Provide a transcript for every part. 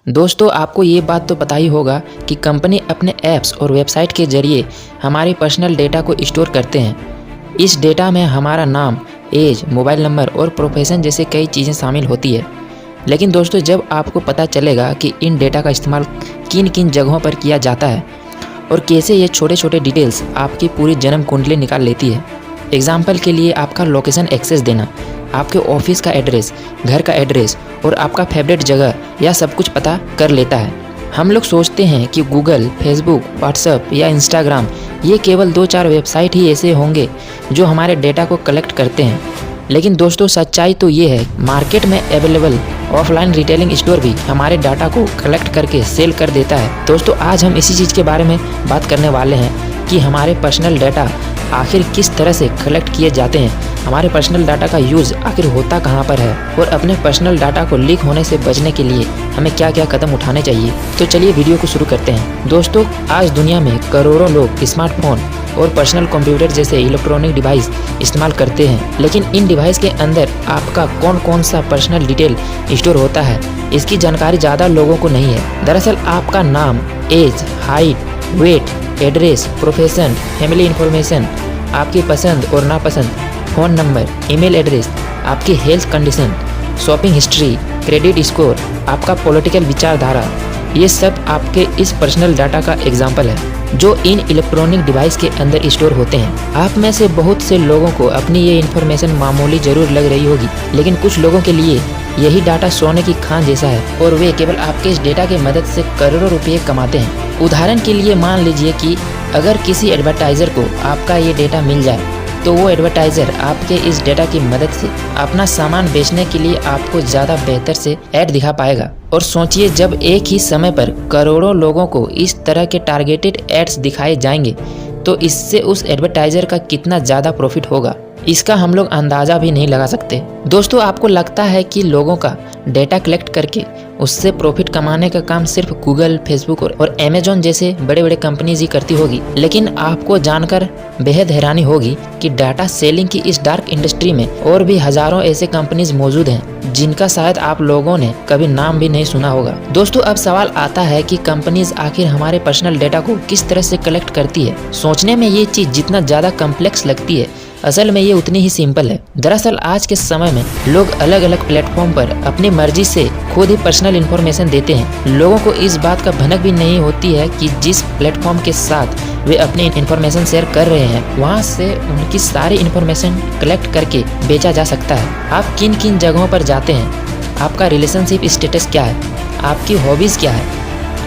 दोस्तों आपको ये बात तो पता ही होगा कि कंपनी अपने ऐप्स और वेबसाइट के ज़रिए हमारे पर्सनल डेटा को स्टोर करते हैं। इस डेटा में हमारा नाम, एज, मोबाइल नंबर और प्रोफेशन जैसे कई चीज़ें शामिल होती है। लेकिन दोस्तों जब आपको पता चलेगा कि इन डेटा का इस्तेमाल किन किन जगहों पर किया जाता है और कैसे ये छोटे छोटे डिटेल्स आपकी पूरी जन्म कुंडली निकाल लेती है। एग्जाम्पल के लिए आपका लोकेशन एक्सेस देना, आपके ऑफिस का एड्रेस, घर का एड्रेस और आपका फेवरेट जगह, यह सब कुछ पता कर लेता है। हम लोग सोचते हैं कि गूगल, फेसबुक, व्हाट्सएप या इंस्टाग्राम ये केवल 2-4 वेबसाइट ही ऐसे होंगे जो हमारे डेटा को कलेक्ट करते हैं। लेकिन दोस्तों सच्चाई तो ये है, मार्केट में अवेलेबल ऑफलाइन रिटेलिंग स्टोर भी हमारे डाटा को कलेक्ट करके सेल कर देता है। दोस्तों आज हम इसी चीज़ के बारे में बात करने वाले हैं कि हमारे पर्सनल डाटा आखिर किस तरह से कलेक्ट किए जाते हैं, हमारे पर्सनल डाटा का यूज़ आखिर होता कहाँ पर है और अपने पर्सनल डाटा को लीक होने से बचने के लिए हमें क्या क्या कदम उठाने चाहिए। तो चलिए वीडियो को शुरू करते हैं। दोस्तों आज दुनिया में करोड़ों लोग स्मार्टफोन और पर्सनल कंप्यूटर जैसे इलेक्ट्रॉनिक डिवाइस इस्तेमाल करते हैं, लेकिन इन डिवाइस के अंदर आपका कौन कौन सा पर्सनल डिटेल स्टोर होता है इसकी जानकारी ज़्यादा लोगों को नहीं है। दरअसल आपका नाम, age, height, weight, address, profession, family information, आपकी पसंद और नापसंद, फ़ोन नंबर, ईमेल एड्रेस, आपकी health condition, shopping history, credit score, आपका पॉलिटिकल विचारधारा, ये सब आपके इस पर्सनल डाटा का एग्जाम्पल है जो इन इलेक्ट्रॉनिक डिवाइस के अंदर स्टोर होते हैं। आप में से बहुत से लोगों को अपनी ये इन्फॉर्मेशन मामूली जरूर लग रही होगी, लेकिन कुछ लोगों के लिए यही डाटा सोने की खान जैसा है और वे केवल आपके इस डेटा की मदद से करोड़ों रुपये कमाते हैं। उदाहरण के लिए मान लीजिए कि अगर किसी एडवर्टाइज़र को आपका ये डेटा मिल जाए तो वो एडवर्टाइज़र आपके इस डेटा की मदद से अपना सामान बेचने के लिए आपको ज़्यादा बेहतर से ऐड दिखा पाएगा। और सोचिए जब एक ही समय पर करोड़ों लोगों को इस तरह के टारगेटेड एड्स दिखाए जाएंगे तो इससे उस एडवर्टाइज़र का कितना ज़्यादा प्रॉफिट होगा, इसका हम लोग अंदाज़ा भी नहीं लगा सकते। दोस्तों आपको लगता है कि लोगों का डेटा कलेक्ट करके उससे प्रॉफिट कमाने का काम सिर्फ गूगल, फेसबुक और अमेजॉन जैसे बड़े बड़े कंपनीज ही करती होगी, लेकिन आपको जानकर बेहद हैरानी होगी कि डाटा सेलिंग की इस डार्क इंडस्ट्री में और भी हजारों ऐसे कंपनीज मौजूद हैं जिनका शायद आप लोगों ने कभी नाम भी नहीं सुना होगा। दोस्तों अब सवाल आता है कि कंपनीज आखिर हमारे पर्सनल डेटा को किस तरह से कलेक्ट करती है। सोचने में ये चीज़ जितना ज़्यादा कॉम्प्लेक्स लगती है असल में ये उतनी ही सिंपल है। दरअसल आज के समय में लोग अलग अलग प्लेटफॉर्म पर अपनी मर्जी से खुद ही पर्सनल इन्फॉर्मेशन देते हैं। लोगों को इस बात का भनक भी नहीं होती है कि जिस प्लेटफॉर्म के साथ वे अपनी इन्फॉर्मेशन शेयर कर रहे हैं वहाँ से उनकी सारी इन्फॉर्मेशन कलेक्ट करके बेचा जा सकता है। आप किन किन जगहों पर जाते हैं, आपका रिलेशनशिप स्टेटस क्या है, आपकी हॉबीज़ क्या है,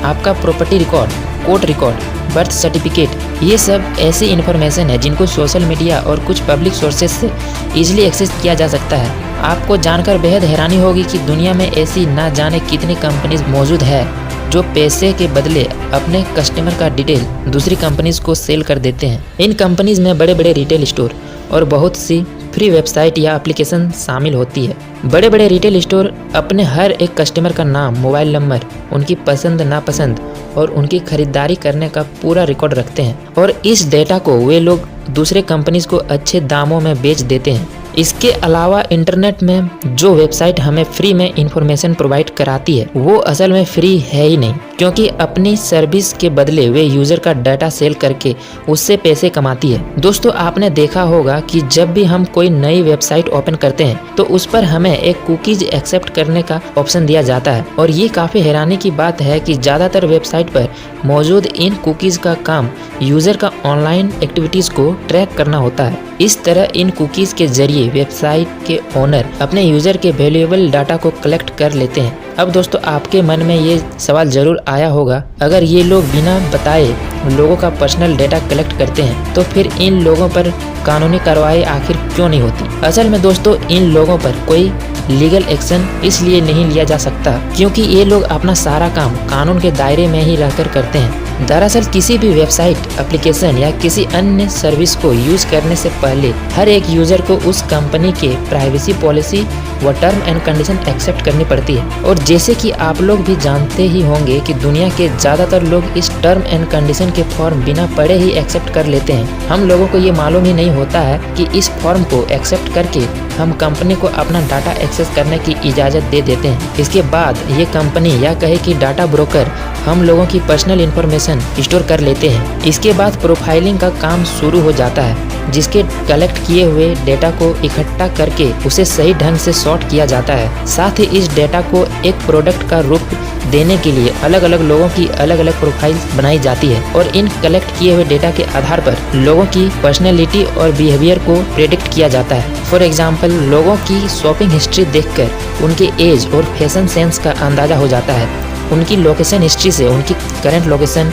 आपका property record, court record, birth certificate, ये सब ऐसी इन्फॉर्मेशन है जिनको सोशल मीडिया और कुछ पब्लिक सोर्सेज से इजीली एक्सेस किया जा सकता है। आपको जानकर बेहद हैरानी होगी कि दुनिया में ऐसी ना जाने कितनी कंपनीज मौजूद है जो पैसे के बदले अपने कस्टमर का डिटेल दूसरी कंपनीज को सेल कर देते हैं। इन कंपनीज में बड़े बड़े रिटेल स्टोर और बहुत सी फ्री वेबसाइट या एप्लीकेशन शामिल होती है। बड़े बड़े रिटेल स्टोर अपने हर एक कस्टमर का नाम, मोबाइल नंबर, उनकी पसंद नापसंद और उनकी खरीदारी करने का पूरा रिकॉर्ड रखते हैं और इस डेटा को वे लोग दूसरे कंपनीज को अच्छे दामों में बेच देते हैं। इसके अलावा इंटरनेट में जो वेबसाइट हमें फ्री में इंफॉर्मेशन प्रोवाइड कराती है वो असल में फ्री है ही नहीं, क्योंकि अपनी सर्विस के बदले वे यूज़र का डाटा सेल करके उससे पैसे कमाती है। दोस्तों आपने देखा होगा कि जब भी हम कोई नई वेबसाइट ओपन करते हैं तो उस पर हमें एक कुकीज एक्सेप्ट करने का ऑप्शन दिया जाता है और ये काफ़ी हैरानी की बात है कि ज़्यादातर वेबसाइट पर मौजूद इन कुकीज़ का काम यूज़र का ऑनलाइन एक्टिविटीज़ को ट्रैक करना होता है। इस तरह इन कुकीज़ के जरिए वेबसाइट के ओनर अपने यूज़र के वैल्यूएबल डाटा को कलेक्ट कर लेते हैं। अब दोस्तों आपके मन में ये सवाल ज़रूर आया होगा, अगर ये लोग बिना बताए लोगों का पर्सनल डेटा कलेक्ट करते हैं तो फिर इन लोगों पर कानूनी कार्रवाई आखिर क्यों नहीं होती। असल में दोस्तों इन लोगों पर कोई लीगल एक्शन इसलिए नहीं लिया जा सकता क्योंकि ये लोग अपना सारा काम कानून के दायरे में ही रहकर करते हैं। दरअसल किसी भी वेबसाइट, एप्लीकेशन या किसी अन्य सर्विस को यूज़ करने से पहले हर एक यूज़र को उस कंपनी के प्राइवेसी पॉलिसी वह टर्म एंड कंडीशन एक्सेप्ट करनी पड़ती है। और जैसे कि आप लोग भी जानते ही होंगे कि दुनिया के ज़्यादातर लोग इस टर्म एंड कंडीशन के फॉर्म बिना पढ़े ही एक्सेप्ट कर लेते हैं। हम लोगों को ये मालूम ही नहीं होता है कि इस फॉर्म को एक्सेप्ट करके हम कंपनी को अपना डाटा एक्सेस करने की इजाज़त दे देते हैं। इसके बाद ये कंपनी या कहे कि डाटा ब्रोकर हम लोगों की पर्सनल इन्फॉर्मेशन स्टोर कर लेते हैं। इसके बाद प्रोफाइलिंग का काम शुरू हो जाता है, जिसके कलेक्ट किए हुए डेटा को इकट्ठा करके उसे सही ढंग से सॉर्ट किया जाता है। साथ ही इस डेटा को एक प्रोडक्ट का रूप देने के लिए अलग अलग लोगों की अलग अलग प्रोफाइल बनाई जाती है और इन कलेक्ट किए हुए डेटा के आधार पर लोगों की पर्सनैलिटी और बिहेवियर को प्रेडिक्ट किया जाता है। फॉर एग्जाम्पल, लोगों की शॉपिंग हिस्ट्री देखकर उनके एज और फैशन सेंस का अंदाजा हो जाता है। उनकी लोकेशन हिस्ट्री से उनकी करंट लोकेशन,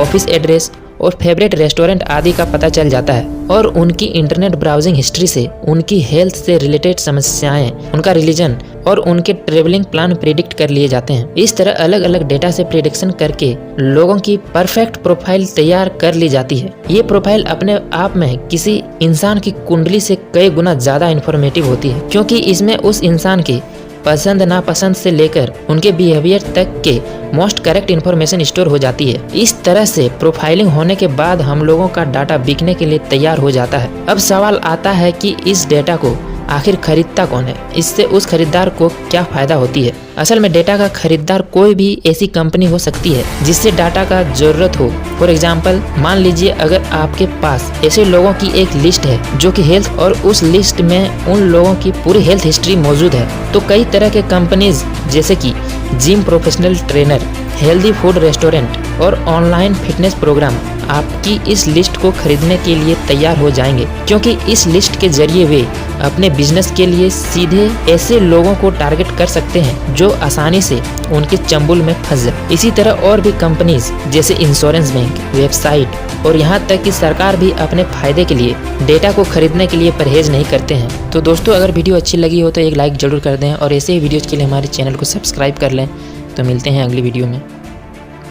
ऑफिस एड्रेस और फेवरेट रेस्टोरेंट आदि का पता चल जाता है। और उनकी इंटरनेट ब्राउजिंग हिस्ट्री से उनकी हेल्थ से रिलेटेड समस्याएं, उनका रिलीजन और उनके ट्रेवलिंग प्लान प्रेडिक्ट कर लिए जाते हैं। इस तरह अलग अलग डेटा से प्रेडिक्शन करके लोगों की परफेक्ट प्रोफाइल तैयार कर ली जाती है। ये प्रोफाइल अपने आप में किसी इंसान की कुंडली से कई गुना ज़्यादा इन्फॉर्मेटिव होती है, क्योंकि इसमें उस इंसान की पसंद नापसंद से लेकर उनके बिहेवियर तक के मोस्ट करेक्ट इन्फॉर्मेशन स्टोर हो जाती है। इस तरह से प्रोफाइलिंग होने के बाद हम लोगों का डाटा बिकने के लिए तैयार हो जाता है। अब सवाल आता है कि इस डेटा को आखिर खरीदता कौन है, इससे उस खरीदार को क्या फायदा होती है। असल में डेटा का खरीदार कोई भी ऐसी कंपनी हो सकती है जिससे डाटा का जरूरत हो। फॉर एग्जाम्पल, मान लीजिए अगर आपके पास ऐसे लोगों की एक लिस्ट है जो कि हेल्थ, और उस लिस्ट में उन लोगों की पूरी हेल्थ हिस्ट्री मौजूद है, तो कई तरह के कंपनीज जैसे कि gym professional trainer, healthy food restaurant और ऑनलाइन फिटनेस प्रोग्राम आपकी इस लिस्ट को खरीदने के लिए तैयार हो जाएंगे, क्योंकि इस लिस्ट के जरिए वे अपने बिजनेस के लिए सीधे ऐसे लोगों को टारगेट कर सकते हैं जो आसानी से उनके चंबुल में फंस जाए। इसी तरह और भी कंपनीज जैसे इंश्योरेंस बैंक, वेबसाइट और यहाँ तक कि सरकार भी अपने फायदे के लिए डेटा को खरीदने के लिए परहेज नहीं करते हैं। तो दोस्तों, अगर वीडियो अच्छी लगी हो तो एक लाइक जरूर कर दें और ऐसे ही वीडियोज़ के लिए हमारे चैनल को सब्सक्राइब कर लें। तो मिलते हैं अगली वीडियो में।